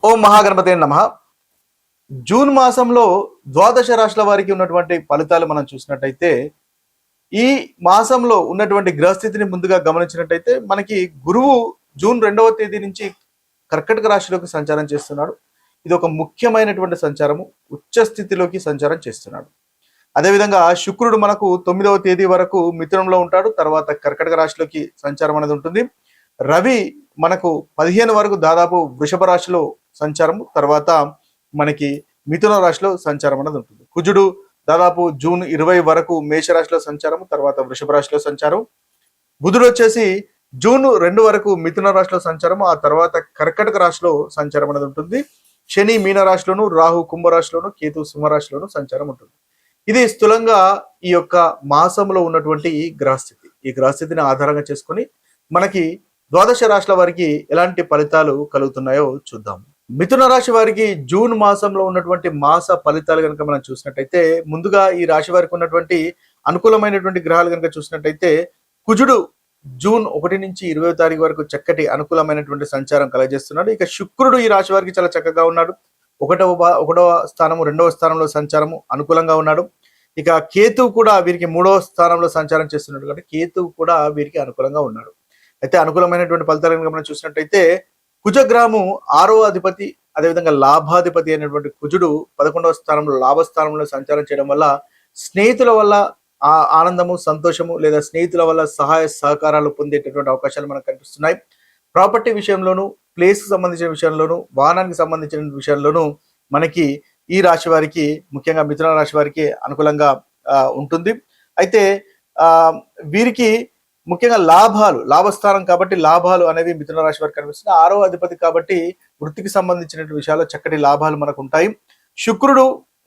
ఓం మహాగణపతే నమః. జూన్ మాసంలో ద్వాదశ రాశుల వారికి ఉన్నటువంటి ఫలితాలు మనం చూసినట్టయితే, ఈ మాసంలో ఉన్నటువంటి గ్రహస్థితిని ముందుగా గమనించినట్టయితే మనకి గురువు జూన్ 2వ తేదీ నుంచి కర్కటక రాశిలోకి సంచారం చేస్తున్నాడు. ఇది ఒక ముఖ్యమైనటువంటి సంచారము. ఉచ్చ స్థితిలోకి సంచారం చేస్తున్నాడు. అదేవిధంగా శుక్రుడు మనకు 9వ తేదీ వరకు మిథునంలో ఉంటాడు. తర్వాత కర్కటక రాశిలోకి సంచారం అనేది ఉంటుంది. రవి మనకు 15 వరకు దాదాపు వృషభ రాశిలో సంచారము, తర్వాత మనకి మిథున రాశిలో సంచారం అనేది ఉంటుంది. కుజుడు దాదాపు జూన్ 20 వరకు మేషరాశిలో సంచారము, తర్వాత వృషభ రాశిలో సంచారం. బుధుడు వచ్చేసి జూన్ 2 వరకు మిథున రాశిలో సంచారము, ఆ తర్వాత కర్కటక రాశిలో సంచారం అనేది ఉంటుంది. శని మీన రాశిలోను, రాహు కుంభరాశిలోను, కేతు సింహరాశిలోను సంచారం ఉంటుంది. ఇది స్థూలంగా ఈ యొక్క మాసంలో ఉన్నటువంటి గ్రహస్థితి. ఈ గ్రహస్థితిని ఆధారంగా చేసుకొని మనకి ద్వాదశ రాశుల వారికి ఎలాంటి ఫలితాలు కలుగుతున్నాయో చూద్దాం. మిథున రాశి వారికి జూన్ మాసంలో ఉన్నటువంటి మాస ఫలితాలు కనుక మనం చూసినట్టయితే, ముందుగా ఈ రాశి వారికి ఉన్నటువంటి అనుకూలమైనటువంటి గ్రహాలు కనుక చూసినట్టయితే, కుజుడు జూన్ 1 నుంచి 20వ తారీఖు వరకు చక్కటి అనుకూలమైనటువంటి సంచారం కలగజేస్తున్నాడు. ఇక శుక్రుడు ఈ రాశి వారికి చాలా చక్కగా ఉన్నాడు. ఒకటవ స్థానము, 2వ స్థానంలో సంచారము అనుకూలంగా ఉన్నాడు. ఇక కేతువు కూడా వీరికి 3వ స్థానంలో సంచారం చేస్తున్నాడు కాబట్టి కేతువు కూడా వీరికి అనుకూలంగా ఉన్నాడు. అయితే అనుకూలమైనటువంటి ఫలితాలను మనం చూసినట్టయితే, కుజగ్రహము 6వ అధిపతి, అదేవిధంగా లాభాధిపతి అయినటువంటి కుజుడు 11వ స్థానంలో లాభస్థానంలో సంచారం చేయడం వల్ల స్నేహితుల వల్ల ఆనందము, సంతోషము లేదా స్నేహితుల వల్ల సహాయ సహకారాలు పొందేటటువంటి అవకాశాలు మనకు కనిపిస్తున్నాయి. ప్రాపర్టీ విషయంలోను, ప్లేస్ కి సంబంధించిన విషయంలోను, వాహనానికి సంబంధించిన విషయంలోను మనకి ఈ రాశి వారికి, ముఖ్యంగా మిథున రాశి వారికి అనుకూలంగా ఉంటుంది. అయితే వీరికి ముఖ్యంగా లాభస్థానం కాబట్టి లాభాలు అనేవి మిథున రాశి వారికి కనిపిస్తున్నాయి. 6వ అధిపతి కాబట్టి వృత్తికి సంబంధించిన విషయాల్లో చక్కటి లాభాలు మనకు ఉంటాయి. శుక్రుడు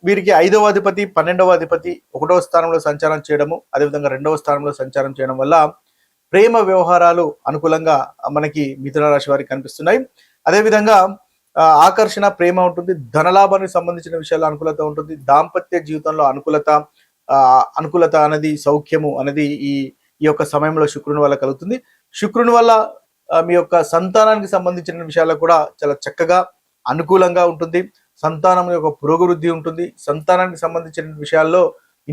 వీరికి 5వ అధిపతి, 12వ అధిపతి 1వ స్థానంలో సంచారం చేయడము, అదేవిధంగా 2వ స్థానంలో సంచారం చేయడం వల్ల ప్రేమ వ్యవహారాలు అనుకూలంగా మనకి మిథున రాశి వారికి కనిపిస్తున్నాయి. అదేవిధంగా ఆకర్షణ, ప్రేమ ఉంటుంది. ధనలాభానికి సంబంధించిన విషయాల్లో అనుకూలత ఉంటుంది. దాంపత్య జీవితంలో అనుకూలత అనేది, సౌఖ్యము అనేది ఈ యొక్క సమయంలో శుక్రుని వల్ల కలుగుతుంది. శుక్రుని వల్ల మీ యొక్క సంతానానికి సంబంధించిన విషయాల్లో కూడా చాలా చక్కగా అనుకూలంగా ఉంటుంది. సంతానం యొక్క పురోగవృద్ధి ఉంటుంది. సంతానానికి సంబంధించిన విషయాల్లో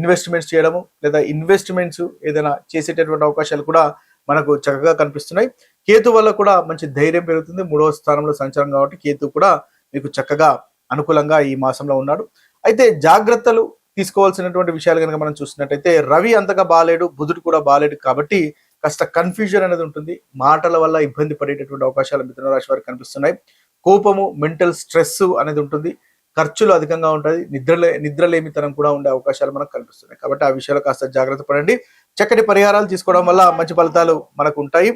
ఇన్వెస్ట్మెంట్స్ చేయడము లేదా ఇన్వెస్ట్మెంట్స్ ఏదైనా చేసేటటువంటి అవకాశాలు కూడా మనకు చక్కగా కనిపిస్తున్నాయి. కేతు వల్ల కూడా మంచి ధైర్యం పెరుగుతుంది. 3వ స్థానంలో సంచారం కాబట్టి కేతు కూడా మీకు చక్కగా అనుకూలంగా ఈ మాసంలో ఉన్నాడు. అయితే జాగ్రత్తలు తీసుకోవాల్సినటువంటి విషయాలు కనుక మనం చూసినట్టయితే, రవి అంతగా బాలేడు, బుధుడు కూడా బాలేడు కాబట్టి కాస్త కన్ఫ్యూజన్ అనేది ఉంటుంది. మాటల వల్ల ఇబ్బంది పడేటటువంటి అవకాశాలు మిథున రాశి వారికి కనిపిస్తున్నాయి. కోపము, మెంటల్ స్ట్రెస్ అనేది ఉంటుంది. ఖర్చులు అధికంగా ఉంటుంది. నిద్రలేమితనం కూడా ఉండే అవకాశాలు మనకు కనిపిస్తున్నాయి. కాబట్టి ఆ విషయాలు కాస్త జాగ్రత్త పడండి. చక్కటి పరిహారాలు తీసుకోవడం వల్ల మంచి ఫలితాలు మనకు ఉంటాయి.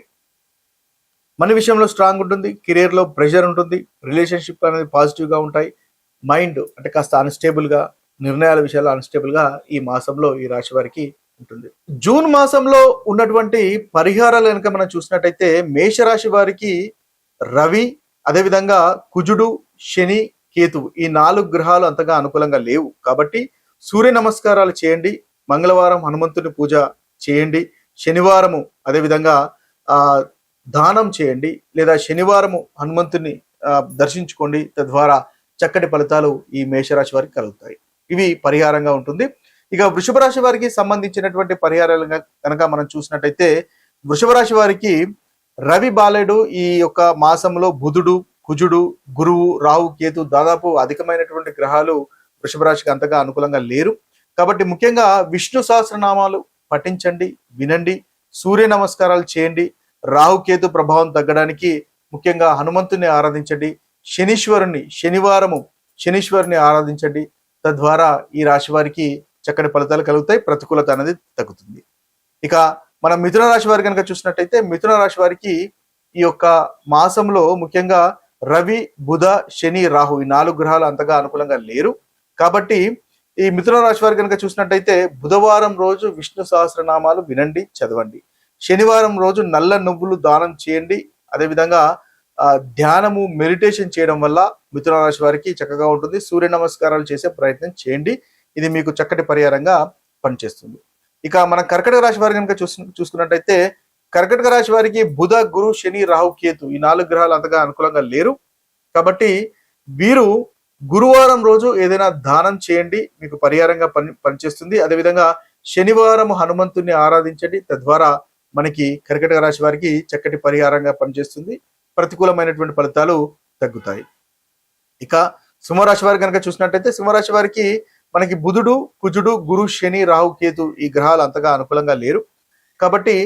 మన విషయంలో స్ట్రాంగ్ ఉంటుంది. కెరీర్ లో ప్రెషర్ ఉంటుంది. రిలేషన్షిప్ అనేది పాజిటివ్ గా ఉంటాయి. మైండ్ అంటే కాస్త అన్స్టేబుల్ గా, నిర్ణయాల విషయాల్లో అన్స్టేబుల్ గా ఈ మాసంలో ఈ రాశి వారికి ఉంటుంది. జూన్ మాసంలో ఉన్నటువంటి పరిహారాలు కనుక మనం చూసినట్టయితే, మేషరాశి వారికి రవి, అదేవిధంగా కుజుడు, శని, కేతువు ఈ 4 గ్రహాలు అంతగా అనుకూలంగా లేవు కాబట్టి సూర్య నమస్కారాలు చేయండి. మంగళవారం హనుమంతుని పూజ చేయండి. శనివారము అదేవిధంగా దానం చేయండి, లేదా శనివారము హనుమంతుని దర్శించుకోండి. తద్వారా చక్కటి ఫలితాలు ఈ మేషరాశి వారికి కలుగుతాయి. ఇవి పరిహారంగా ఉంటుంది. ఇక వృషభ రాశి వారికి సంబంధించినటువంటి పరిహారాలు కనుక మనం చూసినట్టయితే, వృషభ రాశి వారికి రవి బాలేడు. ఈ యొక్క మాసంలో బుధుడు, కుజుడు, గురువు, రాహు, కేతు దాదాపు అధికమైనటువంటి గ్రహాలు వృషభ రాశికి అంతగా అనుకూలంగా లేరు. కాబట్టి ముఖ్యంగా విష్ణు సహస్రనామాలు పఠించండి, వినండి, సూర్య నమస్కారాలు చేయండి. రాహు కేతు ప్రభావం తగ్గడానికి ముఖ్యంగా హనుమంతుని ఆరాధించండి. శనీశ్వరుని ఆరాధించండి. తద్వారా ఈ రాశి వారికి చక్కటి ఫలితాలు కలుగుతాయి. ప్రతికూలత అనేది తగ్గుతుంది. ఇక మనం మిథున రాశి వారి కనుక చూసినట్టయితే, మిథున రాశి వారికి ఈ యొక్క మాసంలో ముఖ్యంగా రవి, బుధ, శని, రాహు ఈ 4 గ్రహాలు అంతగా అనుకూలంగా లేరు. కాబట్టి ఈ మిథున రాశి వారి కనుక చూసినట్టయితే, బుధవారం రోజు విష్ణు సహస్రనామాలు వినండి, చదవండి. శనివారం రోజు నల్ల నువ్వులు దానం చేయండి. అదేవిధంగా ధ్యానము, మెడిటేషన్ చేయడం వల్ల మిథున రాశి వారికి చక్కగా ఉంటుంది. సూర్య నమస్కారాలు చేసే ప్రయత్నం చేయండి. ఇది మీకు చక్కటి పరిహారంగా పనిచేస్తుంది. ఇక మన కర్కటక రాశి వారి కనుక చూసుకున్నట్టయితే, కర్కటక రాశి వారికి బుధ, గురు, శని, రాహు, కేతు ఈ 4 గ్రహాలు అంతగా అనుకూలంగా లేరు. కాబట్టి వీరు గురువారం రోజు ఏదైనా దానం చేయండి, మీకు పరిహారంగా పనిచేస్తుంది. అదేవిధంగా శనివారం హనుమంతుని ఆరాధించండి, తద్వారా మనకి కర్కటక రాశి వారికి చక్కటి పరిహారంగా పనిచేస్తుంది. ప్రతికూలమైనటువంటి ఫలితాలు తగ్గుతాయి. ఇక సింహరాశి వారి కనుక చూసినట్టయితే సింహరాశి వారికి మనకి బుధుడు, కుజుడు, గురు, శని, రాహు, కేతు ఈ గ్రహాలు అంతగా అనుకూలంగా లేరు. కాబట్టి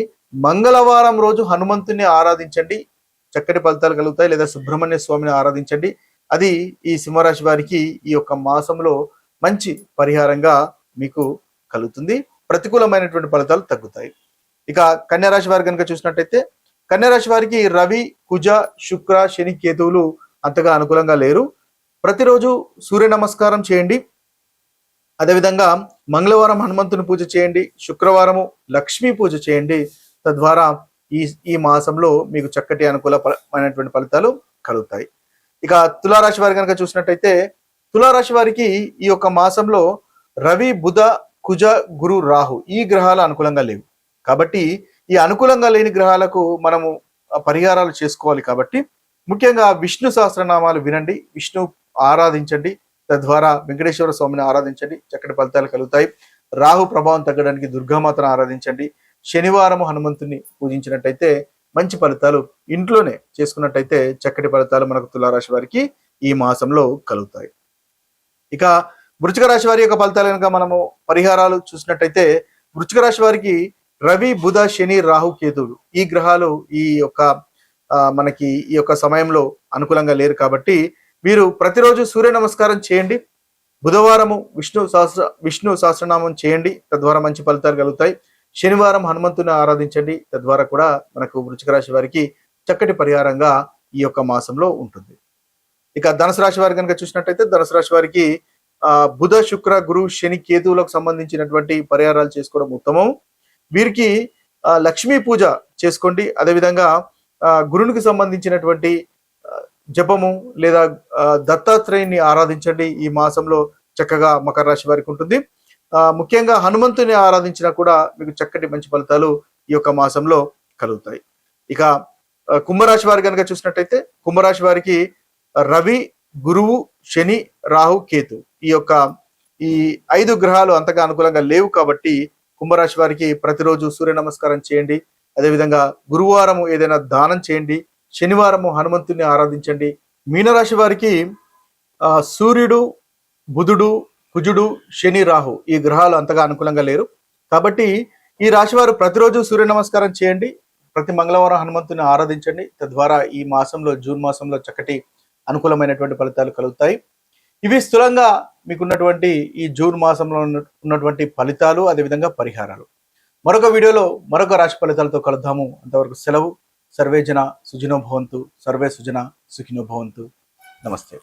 మంగళవారం రోజు హనుమంతుని ఆరాధించండి, చక్కటి ఫలితాలు కలుగుతాయి. లేదా సుబ్రహ్మణ్య స్వామిని ఆరాధించండి. అది ఈ సింహరాశి వారికి ఈ యొక్క మాసంలో మంచి పరిహారంగా మీకు కలుగుతుంది. ప్రతికూలమైనటువంటి ఫలితాలు తగ్గుతాయి. ఇక కన్యారాశి వారి కనుక చూసినట్టయితే కన్యారాశి వారికి రవి, కుజ, శుక్ర, శని, కేతువులు అంతగా అనుకూలంగా లేరు. ప్రతిరోజు సూర్య నమస్కారం చేయండి. అదేవిధంగా మంగళవారం హనుమంతుని పూజ చేయండి, శుక్రవారము లక్ష్మీ పూజ చేయండి. తద్వారా ఈ మాసంలో మీకు చక్కటి అనుకూలమైనటువంటి ఫలితాలు కలుగుతాయి. ఇక తులారాశి వారి కనుక చూసినట్టయితే తులారాశి వారికి ఈ యొక్క మాసంలో రవి, బుధ, కుజ, గురు, రాహు ఈ గ్రహాలు అనుకూలంగా లేవు. కాబట్టి ఈ అనుకూలంగా లేని గ్రహాలకు మనము పరిహారాలు చేసుకోవాలి. కాబట్టి ముఖ్యంగా విష్ణు సహస్రనామాలు వినండి, విష్ణు ఆరాధించండి. తద్వారా వెంకటేశ్వర స్వామిని ఆరాధించండి, చక్కటి ఫలితాలు కలుగుతాయి. రాహు ప్రభావం తగ్గడానికి దుర్గామాతను ఆరాధించండి. శనివారం హనుమంతుని పూజించినట్టయితే మంచి ఫలితాలు, ఇంట్లోనే చేసుకున్నట్టయితే చక్కటి ఫలితాలు మనకు తులారాశి వారికి ఈ మాసంలో కలుగుతాయి. ఇక వృశ్చిక రాశి వారి యొక్క ఫలితాలు కనుక మనము పరిహారాలు చూసినట్టయితే వృశ్చిక రాశి వారికి రవి, బుధ, శని, రాహు, కేతువులు ఈ గ్రహాలు ఈ యొక్క మనకి ఈ యొక్క సమయంలో అనుకూలంగా లేరు. కాబట్టి మీరు ప్రతిరోజు సూర్య నమస్కారం చేయండి. బుధవారము విష్ణు సహస్రనామం చేయండి, తద్వారా మంచి ఫలితాలు కలుగుతాయి. శనివారం హనుమంతుని ఆరాధించండి, తద్వారా కూడా మనకు వృశ్చిక రాశి వారికి చక్కటి పరిహారంగా ఈ యొక్క మాసంలో ఉంటుంది. ఇక ధనుసు రాశి వారి కనుక చూసినట్టయితే ధనుసు రాశి వారికి బుధ, శుక్ర, గురు, శని, కేతువులకు సంబంధించినటువంటి పరిహారాలు చేసుకోవడం ఉత్తమం. వీరికి లక్ష్మీ పూజ చేసుకోండి. అదేవిధంగా గురునికి సంబంధించినటువంటి జపము లేదా దత్తాత్రేయుని ఆరాధించండి. ఈ మాసంలో చక్కగా మకర రాశి వారికి ఉంటుంది. ముఖ్యంగా హనుమంతుని ఆరాధించినా కూడా మీకు చక్కటి మంచి ఫలితాలు ఈ యొక్క మాసంలో కలుగుతాయి. ఇక కుంభరాశి వారి కనుక చూసినట్టయితే కుంభరాశి వారికి రవి, గురువు, శని, రాహు, కేతు ఈ 5 గ్రహాలు అంతగా అనుకూలంగా లేవు. కాబట్టి కుంభరాశి వారికి ప్రతిరోజు సూర్య నమస్కారం చేయండి. అదేవిధంగా గురువారం ఏదైనా దానం చేయండి. శనివారము హనుమంతుని ఆరాధించండి. మీనరాశి వారికి సూర్యుడు, బుధుడు, కుజుడు, శని, రాహు ఈ గ్రహాలు అంతగా అనుకూలంగా లేరు. కాబట్టి ఈ రాశి వారు ప్రతిరోజు సూర్య నమస్కారం చేయండి. ప్రతి మంగళవారం హనుమంతుని ఆరాధించండి. తద్వారా ఈ మాసంలో జూన్ మాసంలో చక్కటి అనుకూలమైనటువంటి ఫలితాలు కలుగుతాయి. ఇవి స్థూలంగా మీకున్నటువంటి ఈ జూన్ మాసంలో ఉన్నటువంటి ఫలితాలు, అదేవిధంగా పరిహారాలు. మరొక వీడియోలో మరొక రాశి ఫలితాలతో కలుద్దాము. అంతవరకు సెలవు. సర్వే జన సుఖినో భవంతు. సర్వే సుజన సుఖినో భవంతు. నమస్తే.